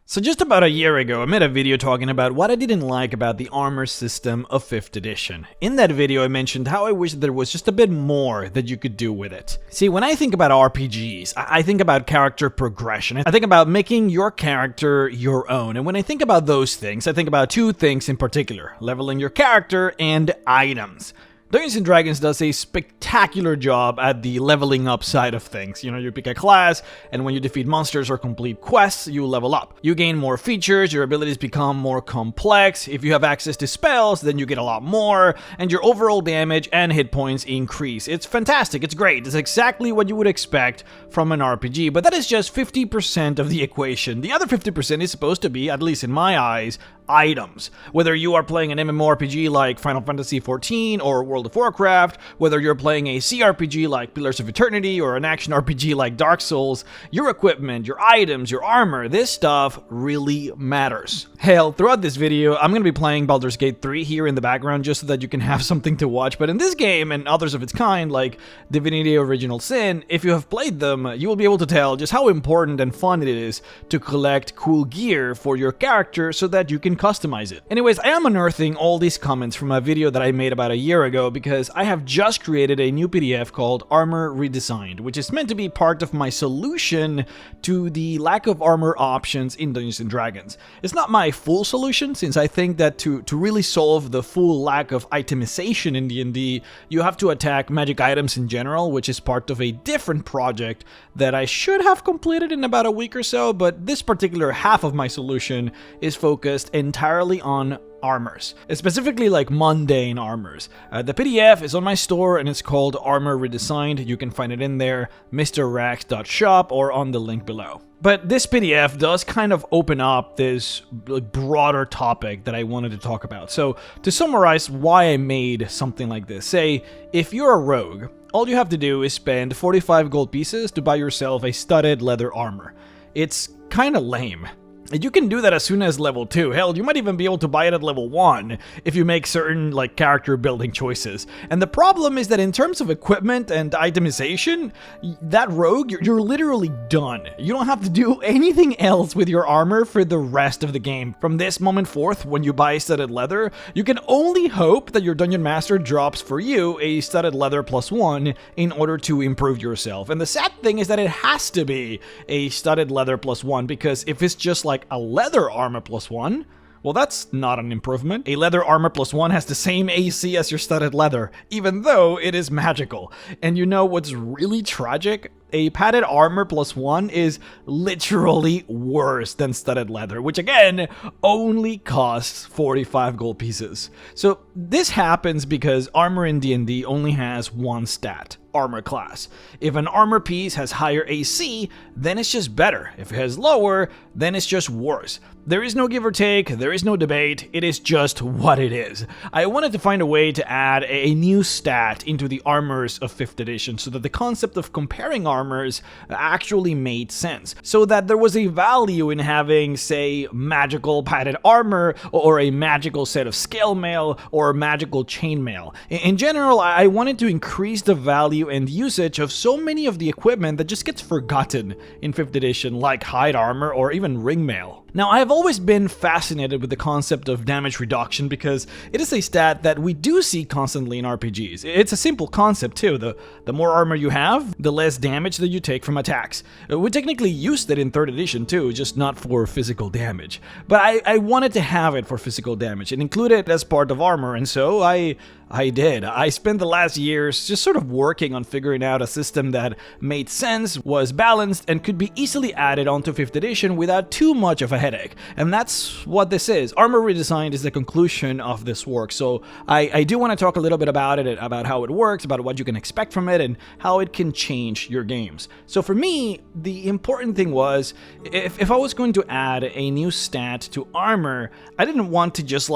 So just about a year ago, I made a video talking about what I didn't like about the armor system of 5th edition. In that video, I mentioned how I wish there was just a bit more that you could do with it. See, when I think about RPGs, I think about character progression. I think about making your character your own. And when I think about those things, I think about two things in particular: leveling your character and items. Dungeons & Dragons does a spectacular job at the leveling up side of things. You know, you pick a class, and when you defeat monsters or complete quests, you level up. You gain more features, your abilities become more complex. If you have access to spells, then you get a lot more, and your overall damage and hit points increase. It's fantastic, it's great, it's exactly what you would expect from an RPG, but that is just 50% of the equation. The other 50% is supposed to be, at least in my eyes, items. Whether you are playing an MMORPG like Final Fantasy XIV or World of Warcraft, whether you're playing a CRPG like Pillars of Eternity or an action RPG like Dark Souls, your equipment, your items, your armor, this stuff really matters. Hell, throughout this video, I'm going to be playing Baldur's Gate 3 here in the background just so that you can have something to watch, but in this game and others of its kind like Divinity Original Sin, if you have played them, you will be able to tell just how important and fun it is to collect cool gear for your character so that you can customize it. Anyways, I am unearthing all these comments from a video that I made about a year ago because I have just created a new PDF called Armor Redesigned, which is meant to be part of my solution to the lack of armor options in Dungeons & Dragons. It's not my full solution, since I think that to really solve the full lack of itemization in D&D, you have to attack magic items in general, which is part of a different project that I should have completed in about a week or so, but this particular half of my solution is focused entirely on armors, specifically like mundane armors. The PDF is on my store and it's called Armor Redesigned. You can find it in there, mrrhexxart.shop, or on the link below. But this PDF does kind of open up this broader topic that I wanted to talk about. So to summarize why I made something like this, say if you're a rogue, all you have to do is spend 45 gold pieces to buy yourself a studded leather armor. It's kind of lame. And you can do that as soon as level 2. Hell, you might even be able to buy it at level 1 if you make certain character building choices. And the problem is that in terms of equipment and itemization, that rogue, you're literally done. You don't have to do anything else with your armor for the rest of the game. From this moment forth, when you buy studded leather, you can only hope that your dungeon master drops for you a studded leather +1 in order to improve yourself. And the sad thing is that it has to be a studded leather +1, because if it's just like a leather armor +1, well, that's not an improvement. A leather armor +1 has the same AC as your studded leather, even though it is magical. And you know what's really tragic? A padded armor +1 is literally worse than studded leather, which again only costs 45 gold pieces. So this happens because armor in D&D only has one stat: armor class. If an armor piece has higher AC, then it's just better. If it has lower, then it's just worse. There is no give or take, there is no debate, it is just what it is. I wanted to find a way to add a new stat into the armors of 5th edition so that the concept of comparing armors actually made sense. So that there was a value in having, say, magical padded armor, or a magical set of scale mail, or magical chainmail. In general, I wanted to increase the value and usage of so many of the equipment that just gets forgotten in 5th edition, like hide armor or even ring mail. Now, I have always been fascinated with the concept of damage reduction because it is a stat that we do see constantly in RPGs. It's a simple concept too. The more armor you have, the less damage that you take from attacks. We technically used it in 3rd edition too, just not for physical damage. But I wanted to have it for physical damage and include it as part of armor, and so I did. I spent the last years just sort of working on figuring out a system that made sense, was balanced, and could be easily added onto 5th edition without too much of a headache. And that's what this is. Armor Redesigned is the conclusion of this work, so I do want to talk a little bit about it, about how it works, about what you can expect from it, and how it can change your games. So for me, the important thing was, if I was going to add a new stat to armor, I didn't want to just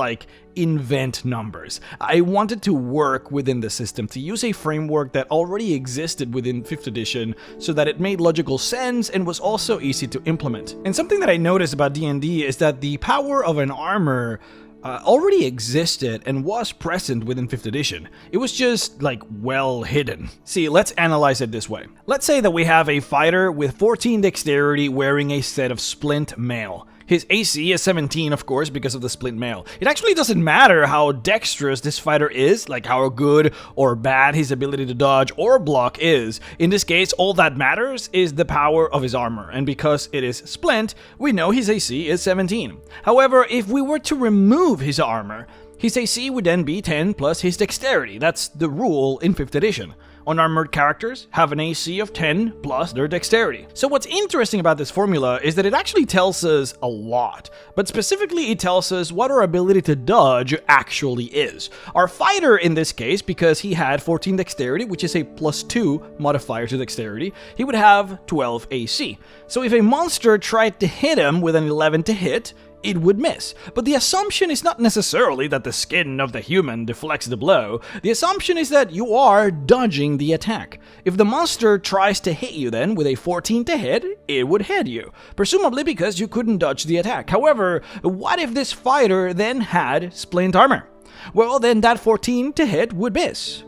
invent numbers. I wanted to work within the system, to use a framework that already existed within 5th edition so that it made logical sense and was also easy to implement. And something that I noticed about D&D is that the power of an armor already existed and was present within 5th edition. It was just, well hidden. See, let's analyze it this way. Let's say that we have a fighter with 14 dexterity wearing a set of splint mail. His AC is 17, of course, because of the splint mail. It actually doesn't matter how dexterous this fighter is, like how good or bad his ability to dodge or block is. In this case, all that matters is the power of his armor, and because it is splint, we know his AC is 17. However, if we were to remove his armor, his AC would then be 10 plus his dexterity. That's the rule in 5th edition. Unarmored characters have an AC of 10 plus their dexterity. So what's interesting about this formula is that it actually tells us a lot, but specifically it tells us what our ability to dodge actually is. Our fighter in this case, because he had 14 dexterity, which is a +2 modifier to dexterity, he would have 12 AC. So if a monster tried to hit him with an 11 to hit, it would miss. But the assumption is not necessarily that the skin of the human deflects the blow. The assumption is that you are dodging the attack. If the monster tries to hit you then with a 14 to hit, it would hit you, presumably because you couldn't dodge the attack. However, what if this fighter then had splint armor? Well, then that 14 to hit would miss.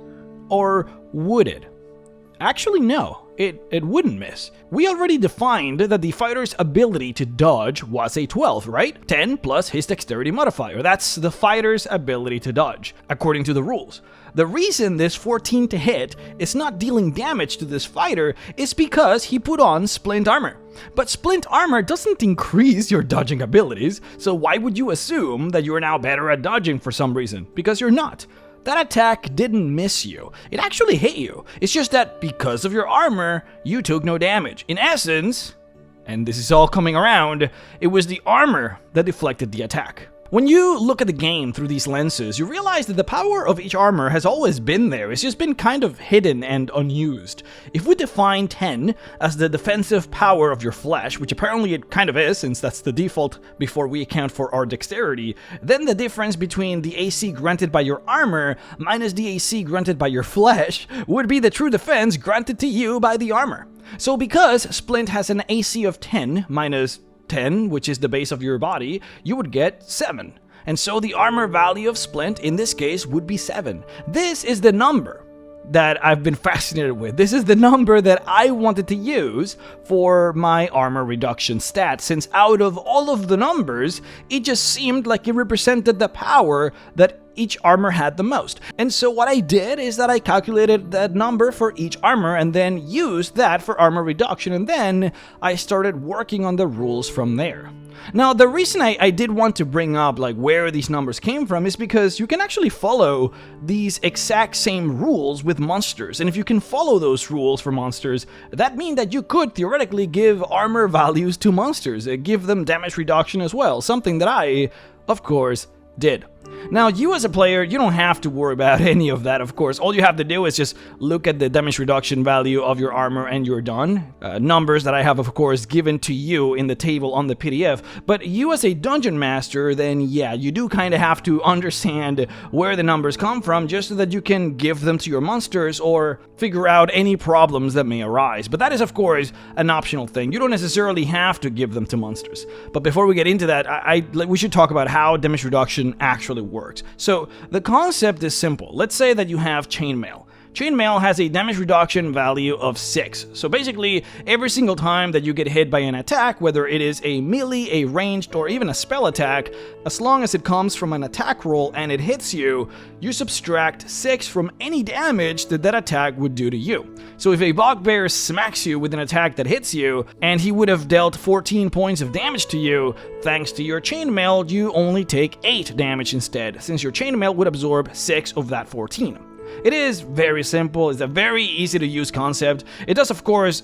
Or would it? Actually, no. It wouldn't miss. We already defined that the fighter's ability to dodge was a 12, right? 10 plus his dexterity modifier. That's the fighter's ability to dodge, according to the rules. The reason this 14 to hit is not dealing damage to this fighter is because he put on splint armor. But splint armor doesn't increase your dodging abilities, so why would you assume that you are now better at dodging for some reason? Because you're not. That attack didn't miss you. It actually hit you. It's just that because of your armor, you took no damage. In essence, and this is all coming around, it was the armor that deflected the attack. When you look at the game through these lenses, you realize that the power of each armor has always been there. It's just been kind of hidden and unused. If we define 10 as the defensive power of your flesh, which apparently it kind of is, since that's the default before we account for our dexterity, then the difference between the AC granted by your armor minus the AC granted by your flesh would be the true defense granted to you by the armor. So because Splint has an AC of 10 minus 10, which is the base of your body, you would get 7. And so the armor value of Splint in this case would be 7. This is the number that I've been fascinated with. This is the number that I wanted to use for my armor reduction stat, since out of all of the numbers, it just seemed like it represented the power that each armor had the most. And so what I did is that I calculated that number for each armor and then used that for armor reduction, and then I started working on the rules from there. Now, the reason I did want to bring up like where these numbers came from is because you can actually follow these exact same rules with monsters. And if you can follow those rules for monsters, that means that you could theoretically give armor values to monsters, give them damage reduction as well, something that I, of course, did. Now, you as a player, you don't have to worry about any of that, of course. All you have to do is just look at the damage reduction value of your armor and you're done. Numbers that I have, of course, given to you in the table on the PDF. But you as a dungeon master, then yeah, you do kind of have to understand where the numbers come from just so that you can give them to your monsters or figure out any problems that may arise. But that is, of course, an optional thing. You don't necessarily have to give them to monsters. But before we get into that, we should talk about how damage reduction actually works. So the concept is simple. Let's say that you have chainmail. Chainmail has a damage reduction value of 6. So basically, every single time that you get hit by an attack, whether it is a melee, a ranged, or even a spell attack, as long as it comes from an attack roll and it hits you, you subtract 6 from any damage that that attack would do to you. So if a bugbear smacks you with an attack that hits you, and he would have dealt 14 points of damage to you, thanks to your chainmail, you only take 8 damage instead, since your chainmail would absorb 6 of that 14. It is very simple. It's a very easy to use concept. It does, of course,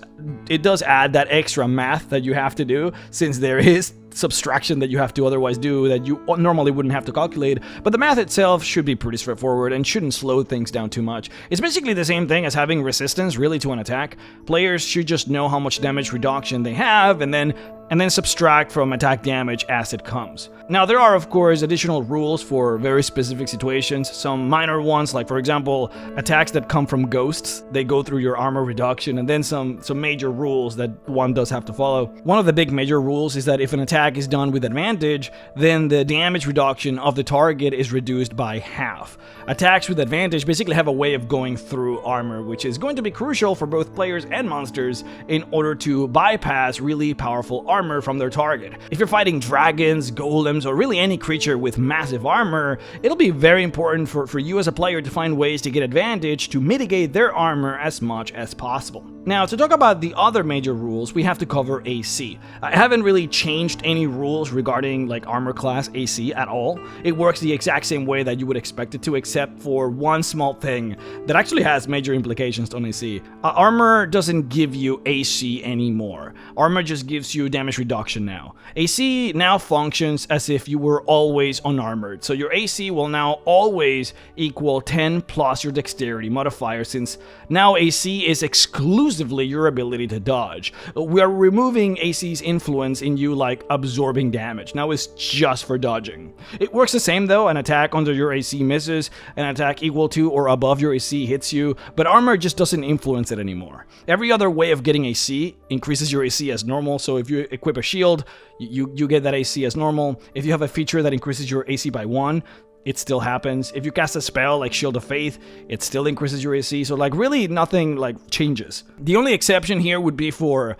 it does add that extra math that you have to do, since there is subtraction that you have to otherwise do that you normally wouldn't have to calculate, but the math itself should be pretty straightforward and shouldn't slow things down too much. It's basically the same thing as having resistance really to an attack. Players should just know how much damage reduction they have and then subtract from attack damage as it comes. Now, there are, of course, additional rules for very specific situations, some minor ones, like, for example, attacks that come from ghosts, they go through your armor reduction, and then some major rules that one does have to follow. One of the big major rules is that if an attack is done with advantage, then the damage reduction of the target is reduced by half. Attacks with advantage basically have a way of going through armor, which is going to be crucial for both players and monsters in order to bypass really powerful armor armor from their target. If you're fighting dragons, golems, or really any creature with massive armor, it'll be very important for you as a player to find ways to get advantage to mitigate their armor as much as possible. Now, to talk about the other major rules, we have to cover AC. I haven't really changed any rules regarding like armor class AC at all. It works the exact same way that you would expect it to, except for one small thing that actually has major implications on AC. Armor doesn't give you AC anymore. Armor just gives you damage reduction now. AC now functions as if you were always unarmored, so your AC will now always equal 10 plus your dexterity modifier, since now AC is exclusively your ability to dodge. We are removing AC's influence in you like absorbing damage. Now it's just for dodging. It works the same though. An attack under your AC misses, an attack equal to or above your AC hits you, but armor just doesn't influence it anymore. Every other way of getting AC increases your AC as normal, so if you equip a shield, you get that AC as normal. If you have a feature that increases your AC by 1, it still happens. If you cast a spell like Shield of Faith, it still increases your AC, so like really nothing like changes. The only exception here would be for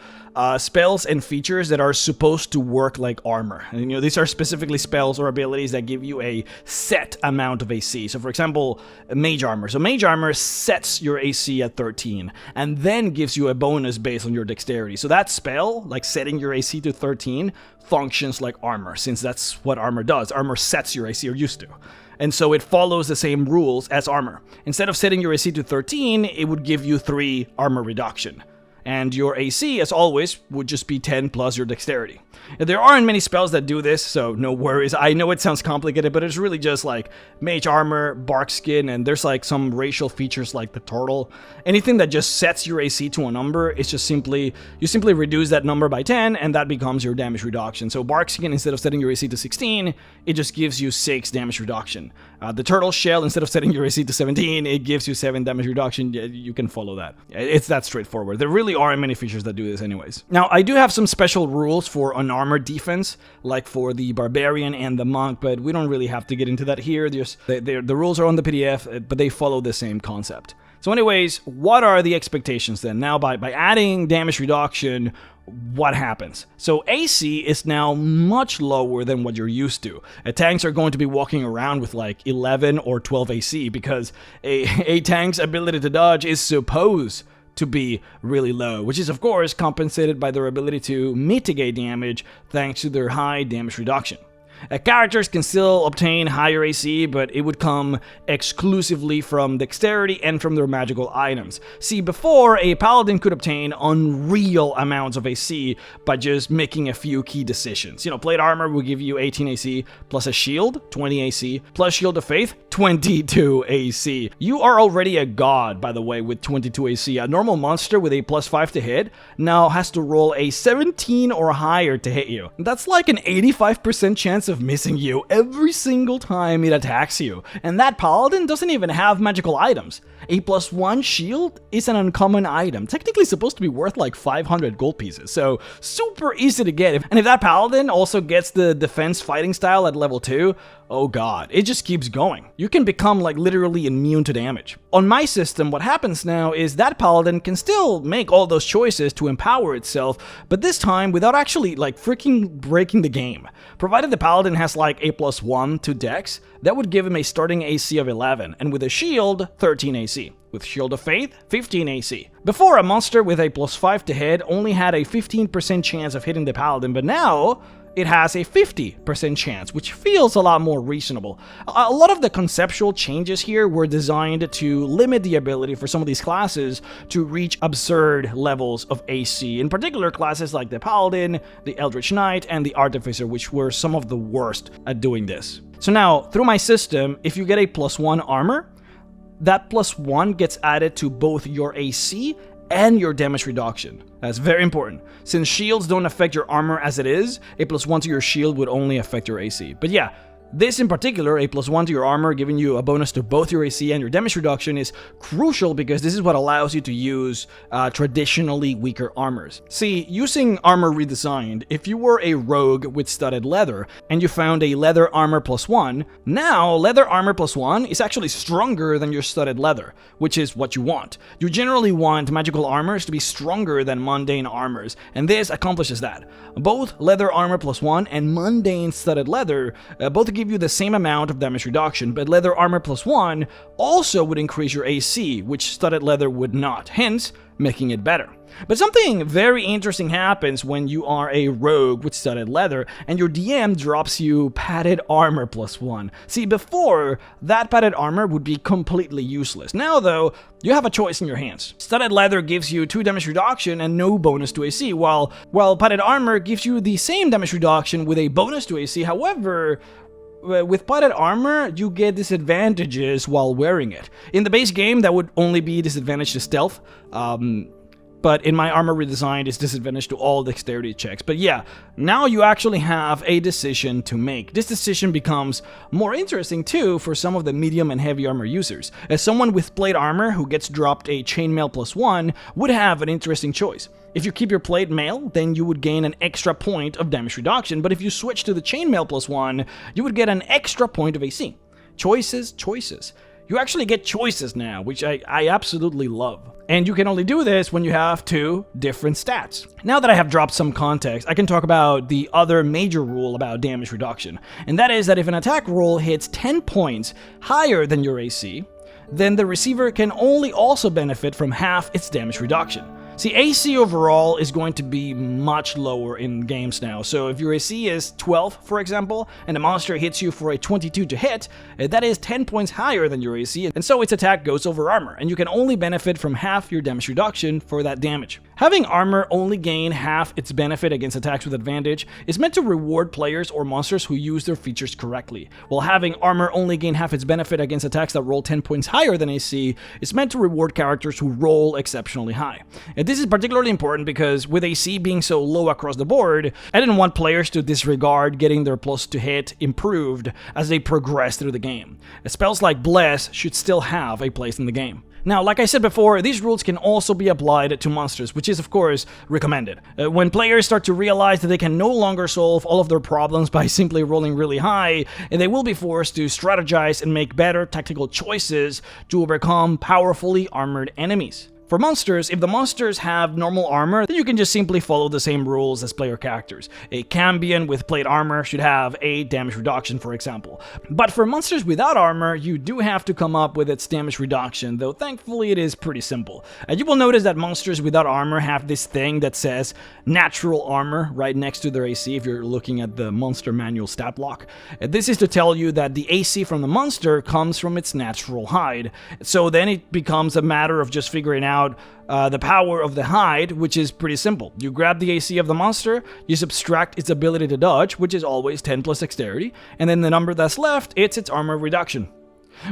spells and features that are supposed to work like armor. And, you know, these are specifically spells or abilities that give you a set amount of AC. So for example, Mage Armor. So Mage Armor sets your AC at 13 and then gives you a bonus based on your dexterity. So that spell, like setting your AC to 13, functions like armor, since that's what armor does. Armor sets your AC, or used to. And so it follows the same rules as armor. Instead of setting your AC to 13, it would give you 3 armor reduction. And your AC, as always, would just be 10 plus your dexterity. There aren't many spells that do this, so no worries. I know it sounds complicated, but it's really just like Mage Armor, Bark Skin, and there's like some racial features like the turtle. Anything that just sets your AC to a number, it's just simply, you simply reduce that number by 10, and that becomes your damage reduction. So Bark Skin, instead of setting your AC to 16, it just gives you 6 damage reduction. The turtle shell, instead of setting your AC to 17, it gives you 7 damage reduction. You can follow that. It's that straightforward. There really aren't many features that do this anyways. Now, I do have some special rules for unarmored defense, like for the barbarian and the monk, but we don't really have to get into that here. The rules are on the PDF, but they follow the same concept. So anyways, what are the expectations then? Now, by adding damage reduction, what happens? So AC is now much lower than what you're used to. Tanks are going to be walking around with like 11 or 12 AC because a tank's ability to dodge is supposed to be really low, which is of course compensated by their ability to mitigate damage thanks to their high damage reduction. Characters can still obtain higher AC, but it would come exclusively from dexterity and from their magical items. See, before, a paladin could obtain unreal amounts of AC by just making a few key decisions. You know, plate armor will give you 18 AC, plus a shield, 20 AC, plus Shield of Faith, 22 AC. You are already a god, by the way, with 22 AC. A normal monster with a +5 to hit now has to roll a 17 or higher to hit you. That's like an 85% chance of missing you every single time it attacks you. And that paladin doesn't even have magical items. A +1 shield is an uncommon item, technically supposed to be worth like 500 gold pieces, so super easy to get. And if that paladin also gets the defense fighting style at level 2, oh god, it just keeps going. You can become like literally immune to damage. On my system, what happens now is that paladin can still make all those choices to empower itself, but this time without actually like freaking breaking the game. Provided the paladin has like a +1 to dex, that would give him a starting AC of 11, and with a shield, 13 AC. With Shield of Faith, 15 AC. Before, a monster with a +5 to hit only had a 15% chance of hitting the paladin, but now it has a 50% chance, which feels a lot more reasonable. A lot of the conceptual changes here were designed to limit the ability for some of these classes to reach absurd levels of AC. In particular, classes like the Paladin, the Eldritch Knight, and the Artificer, which were some of the worst at doing this. So now, through my system, if you get a +1 armor, that +1 gets added to both your AC and your damage reduction. That's very important. Since shields don't affect your armor as it is, a +1 to your shield would only affect your AC. But yeah, This in particular, a +1 to your armor, giving you a bonus to both your AC and your damage reduction, is crucial because this is what allows you to use traditionally weaker armors. See, using Armor Redesigned, if you were a rogue with studded leather and you found a leather armor +1, now leather armor +1 is actually stronger than your studded leather, which is what you want. You generally want magical armors to be stronger than mundane armors, and this accomplishes that. Both leather armor +1 and mundane studded leather both give you the same amount of damage reduction, but leather armor +1 also would increase your AC, which studded leather would not, hence making it better. But something very interesting happens when you are a rogue with studded leather and your DM drops you padded armor +1. See, before, that padded armor would be completely useless. Now though, you have a choice in your hands. Studded leather gives you 2 damage reduction and no bonus to AC, while padded armor gives you the same damage reduction with a bonus to AC. However, with padded armor, you get disadvantages while wearing it. In the base game, that would only be disadvantage to stealth, but in my Armor Redesigned, it's disadvantage to all dexterity checks. But yeah, now you actually have a decision to make. This decision becomes more interesting too for some of the medium and heavy armor users, as someone with plate armor who gets dropped a chainmail +1 would have an interesting choice. If you keep your plate mail, then you would gain an extra point of damage reduction, but if you switch to the chainmail +1, you would get an extra point of AC. Choices, choices. You actually get choices now, which I absolutely love. And you can only do this when you have 2 different stats. Now that I have dropped some context, I can talk about the other major rule about damage reduction, and that is that if an attack roll hits 10 points higher than your AC, then the receiver can only also benefit from half its damage reduction. See, AC overall is going to be much lower in games now, so if your AC is 12, for example, and a monster hits you for a 22 to hit, that is 10 points higher than your AC, and so its attack goes over armor, and you can only benefit from half your damage reduction for that damage. Having armor only gain half its benefit against attacks with advantage is meant to reward players or monsters who use their features correctly, while having armor only gain half its benefit against attacks that roll 10 points higher than AC is meant to reward characters who roll exceptionally high. And this is particularly important because with AC being so low across the board, I didn't want players to disregard getting their plus to hit improved as they progress through the game. Spells like Bless should still have a place in the game. Now, like I said before, these rules can also be applied to monsters, which is of course recommended. When players start to realize that they can no longer solve all of their problems by simply rolling really high, they will be forced to strategize and make better tactical choices to overcome powerfully armored enemies. For monsters, if the monsters have normal armor, then you can just simply follow the same rules as player characters. A Cambion with plate armor should have 8 damage reduction, for example. But for monsters without armor, you do have to come up with its damage reduction, though thankfully it is pretty simple. You will notice that monsters without armor have this thing that says natural armor right next to their AC if you're looking at the monster manual stat block. This is to tell you that the AC from the monster comes from its natural hide. So then it becomes a matter of just figuring out the power of the hide, which is pretty simple. You grab the AC of the monster, you subtract its ability to dodge, which is always 10 plus dexterity, and then the number that's left, it's its armor reduction.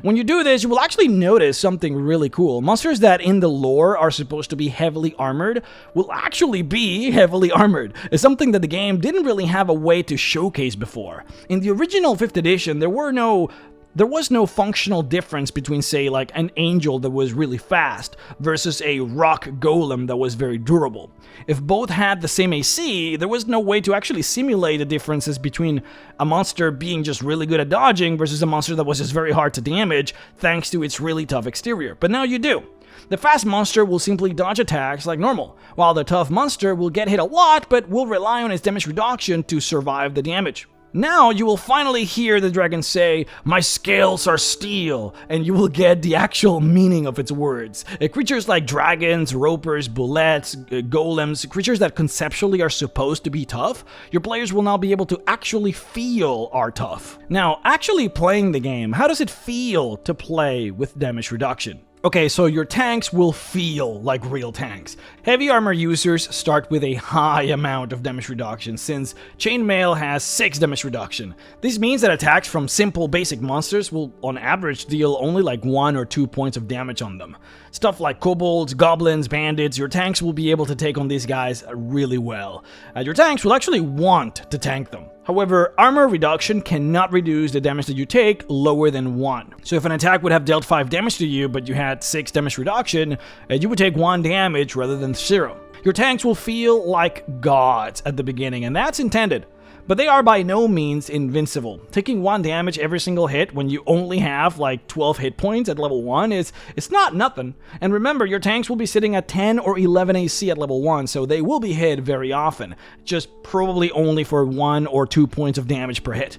When you do this, you will actually notice something really cool. Monsters that in the lore are supposed to be heavily armored will actually be heavily armored. It's something that the game didn't really have a way to showcase before. In the original 5th edition, there was no functional difference between, say, like an angel that was really fast versus a rock golem that was very durable. If both had the same AC, there was no way to actually simulate the differences between a monster being just really good at dodging versus a monster that was just very hard to damage thanks to its really tough exterior. But now you do. The fast monster will simply dodge attacks like normal, while the tough monster will get hit a lot but will rely on its damage reduction to survive the damage. Now you will finally hear the dragon say, "My scales are steel," and you will get the actual meaning of its words. Creatures like dragons, ropers, bullets, golems, creatures that conceptually are supposed to be tough, your players will now be able to actually feel are tough. Now, actually playing the game, how does it feel to play with damage reduction? Okay, so your tanks will feel like real tanks. Heavy armor users start with a high amount of damage reduction, since Chainmail has 6 damage reduction. This means that attacks from simple basic monsters will on average deal only like 1 or 2 points of damage on them. Stuff like kobolds, goblins, bandits, your tanks will be able to take on these guys really well. Your tanks will actually want to tank them. However, armor reduction cannot reduce the damage that you take lower than 1. So if an attack would have dealt 5 damage to you, but you had 6 damage reduction, you would take 1 damage rather than 0. Your tanks will feel like gods at the beginning, and that's intended. But they are by no means invincible. Taking 1 damage every single hit when you only have like 12 hit points at level 1 it's not nothing. And remember, your tanks will be sitting at 10 or 11 AC at level 1, so they will be hit very often, just probably only for 1 or 2 points of damage per hit.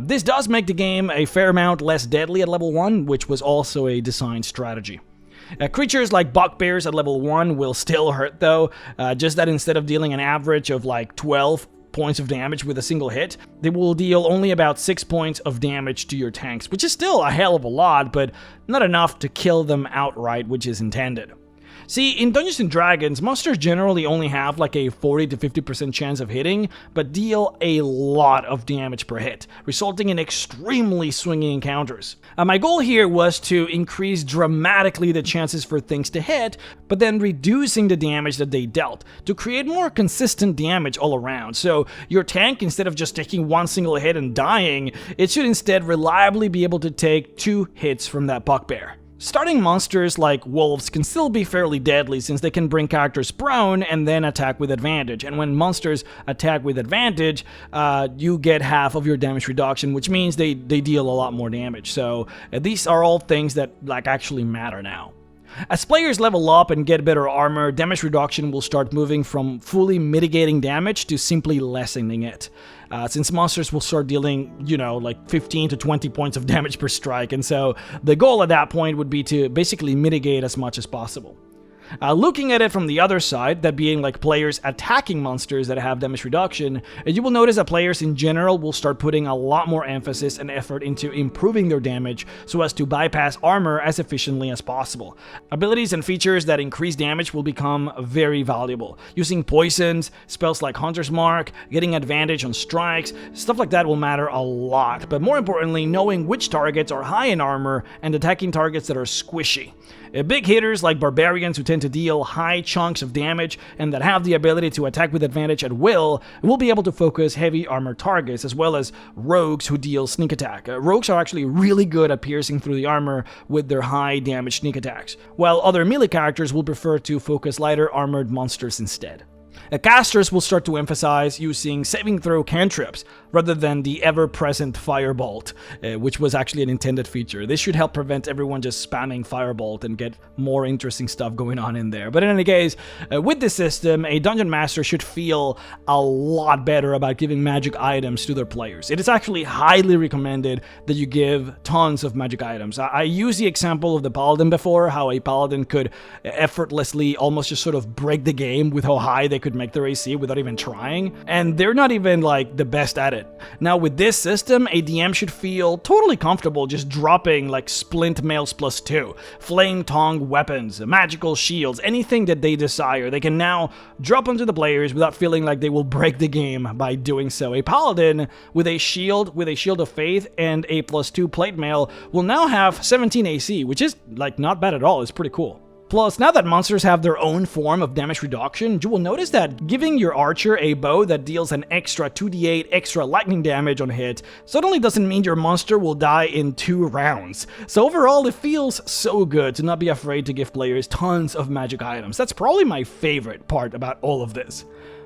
This does make the game a fair amount less deadly at level 1, which was also a design strategy. Creatures like bugbears at level 1 will still hurt though, just that instead of dealing an average of like 12 points of damage with a single hit, they will deal only about 6 points of damage to your tanks, which is still a hell of a lot, but not enough to kill them outright, which is intended. See, in Dungeons & Dragons, monsters generally only have like a 40 to 50% chance of hitting, but deal a lot of damage per hit, resulting in extremely swingy encounters. My goal here was to increase dramatically the chances for things to hit, but then reducing the damage that they dealt, to create more consistent damage all around. So your tank, instead of just taking 1 single hit and dying, it should instead reliably be able to take 2 hits from that bugbear. Starting monsters like wolves can still be fairly deadly since they can bring characters prone and then attack with advantage. And when monsters attack with advantage, you get half of your damage reduction, which means they deal a lot more damage. So these are all things that actually matter now. As players level up and get better armor, damage reduction will start moving from fully mitigating damage to simply lessening it. Since monsters will start dealing, like 15 to 20 points of damage per strike, and so the goal at that point would be to basically mitigate as much as possible. Looking at it from the other side, that being like players attacking monsters that have damage reduction, you will notice that players in general will start putting a lot more emphasis and effort into improving their damage so as to bypass armor as efficiently as possible. Abilities and features that increase damage will become very valuable. Using poisons, spells like Hunter's Mark, getting advantage on strikes, stuff like that will matter a lot, but more importantly, knowing which targets are high in armor and attacking targets that are squishy. Big hitters like barbarians who tend to deal high chunks of damage and that have the ability to attack with advantage at will be able to focus heavy armor targets, as well as rogues who deal sneak attack. Rogues are actually really good at piercing through the armor with their high damage sneak attacks, while other melee characters will prefer to focus lighter armored monsters instead. Casters will start to emphasize using saving throw cantrips rather than the ever-present Firebolt, which was actually an intended feature. This should help prevent everyone just spamming Firebolt and get more interesting stuff going on in there. But in any case, with this system, a Dungeon Master should feel a lot better about giving magic items to their players. It is actually highly recommended that you give tons of magic items. I used the example of the Paladin before, how a Paladin could effortlessly almost just sort of break the game with how high they could make their AC without even trying, and they're not even like the best at it. Now with this system, a DM should feel totally comfortable just dropping like splint mails +2, flame tongue weapons, magical shields, anything that they desire. They can now drop onto the players without feeling like they will break the game by doing so. A Paladin with a shield of faith and a +2 plate mail will now have 17 AC, which is like not bad at all. It's pretty cool. Plus, now that monsters have their own form of damage reduction, you will notice that giving your archer a bow that deals an extra 2d8 extra lightning damage on hit suddenly doesn't mean your monster will die in 2 rounds. So overall, it feels so good to not be afraid to give players tons of magic items. That's probably my favorite part about all of this.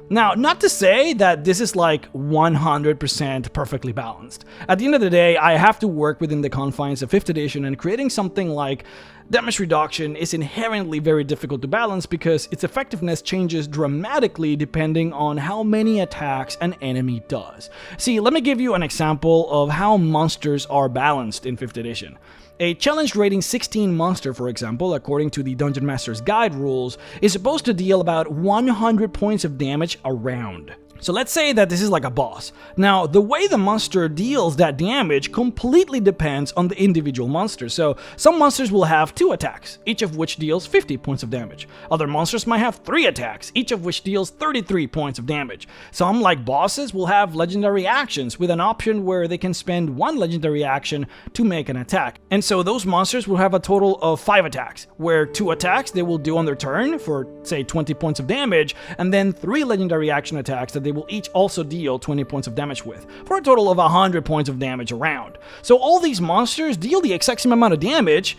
Now, not to say that this is like 100% perfectly balanced. At the end of the day, I have to work within the confines of 5th edition, and creating something like damage reduction is inherently very difficult to balance because its effectiveness changes dramatically depending on how many attacks an enemy does. See, let me give you an example of how monsters are balanced in 5th edition. A challenge rating 16 monster, for example, according to the Dungeon Master's Guide rules, is supposed to deal about 100 points of damage a round. So let's say that this is like a boss. Now, the way the monster deals that damage completely depends on the individual monster. So some monsters will have 2 attacks, each of which deals 50 points of damage. Other monsters might have 3 attacks, each of which deals 33 points of damage. Some, like bosses, will have legendary actions with an option where they can spend 1 legendary action to make an attack. And so those monsters will have a total of 5 attacks, where 2 attacks they will do on their turn for, say, 20 points of damage, and then 3 legendary action attacks that they will each also deal 20 points of damage with, for a total of 100 points of damage around. So all these monsters deal the exact same amount of damage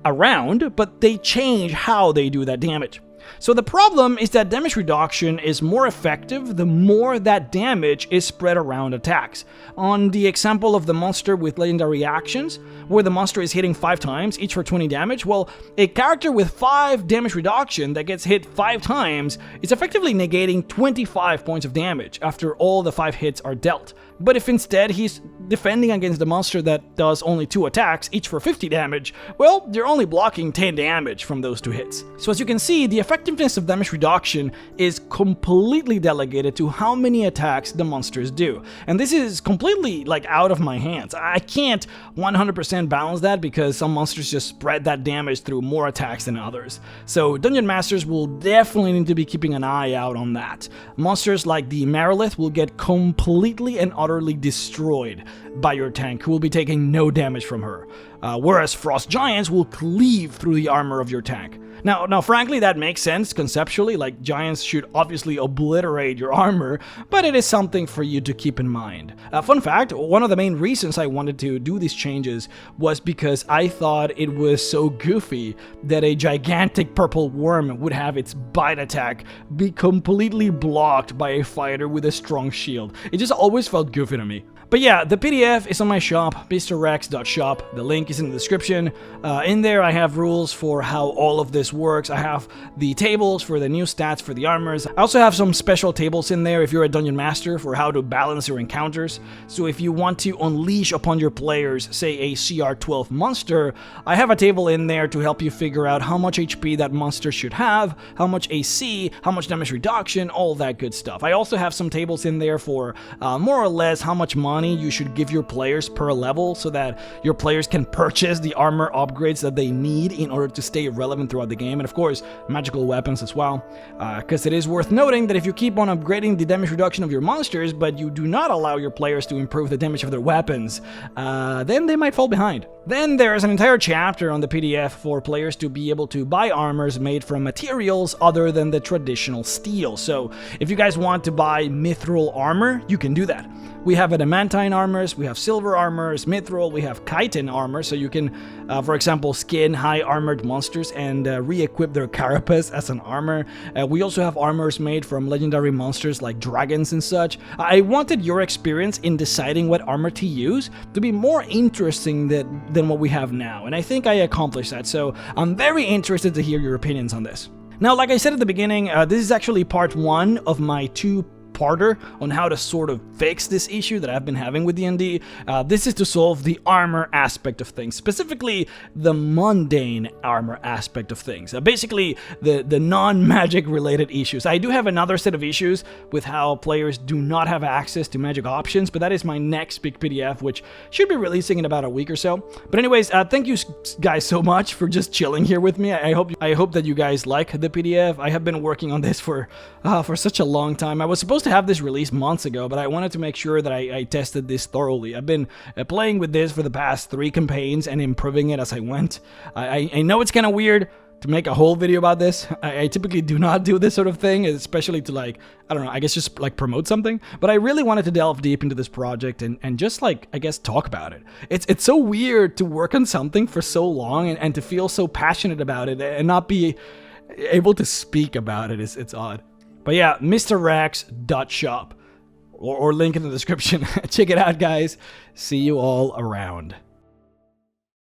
around, but they change how they do that damage. So the problem is that damage reduction is more effective the more that damage is spread around attacks. On the example of the monster with legendary actions, where the monster is hitting 5 times, each for 20 damage, well, a character with 5 damage reduction that gets hit 5 times is effectively negating 25 points of damage after all the 5 hits are dealt. But if instead he's defending against the monster that does only 2 attacks, each for 50 damage, well, you're only blocking 10 damage from those 2 hits. So as you can see, the effectiveness of damage reduction is completely delegated to how many attacks the monsters do. And this is completely out of my hands. I can't 100% balance that because some monsters just spread that damage through more attacks than others. So Dungeon Masters will definitely need to be keeping an eye out on that. Monsters like the Marilith will get completely and utterly destroyed by your tank, who will be taking no damage from her, whereas Frost Giants will cleave through the armor of your tank. Now, frankly, that makes sense conceptually, giants should obviously obliterate your armor, but it is something for you to keep in mind. Fun fact, one of the main reasons I wanted to do these changes was because I thought it was so goofy that a gigantic purple worm would have its bite attack be completely blocked by a fighter with a strong shield. It just always felt goofy to me. But yeah, the PDF is on my shop, mrrhexxart.shop. The link is in the description. In there I have rules for how all of this works. I have the tables for the new stats for the armors. I also have some special tables in there if you're a Dungeon Master for how to balance your encounters. So if you want to unleash upon your players, say a CR12 monster, I have a table in there to help you figure out how much HP that monster should have, how much AC, how much damage reduction, all that good stuff. I also have some tables in there for more or less how much money you should give your players per level so that your players can purchase the armor upgrades that they need in order to stay relevant throughout the game, and of course magical weapons as well, because it is worth noting that if you keep on upgrading the damage reduction of your monsters but you do not allow your players to improve the damage of their weapons, then they might fall behind. Then there is an entire chapter on the PDF for players to be able to buy armors made from materials other than the traditional steel. So if you guys want to buy mithril armor, you can do that. We have adamantine armors, we have silver armors, mithril, we have chitin armor, so you can, for example, skin high armored monsters and re-equip their carapace as an armor. We also have armors made from legendary monsters like dragons and such. I wanted your experience in deciding what armor to use to be more interesting than what we have now, and I think I accomplished that, so I'm very interested to hear your opinions on this. Now, like I said at the beginning, this is actually part 1 of my 2-parter on how to sort of fix this issue that I've been having with D&D. This is to solve the armor aspect of things, specifically the mundane armor aspect of things. Basically, the non-magic related issues. I do have another set of issues with how players do not have access to magic options, but that is my next big PDF, which should be releasing in about a week or so. But anyways, thank you guys so much for just chilling here with me. I hope that you guys like the PDF. I have been working on this for such a long time. I was supposed to have this released months ago, but I wanted to make sure that I tested this thoroughly. I've been playing with this for the past 3 campaigns and improving it as I went. I know it's kind of weird to make a whole video about this. I typically do not do this sort of thing, especially to I don't know, I guess just promote something, but I really wanted to delve deep into this project and just I guess talk about it. It's so weird to work on something for so long and to feel so passionate about it and not be able to speak about it. It's odd. But yeah, mrrhexxart.shop or link in the description. Check it out, guys. See you all around.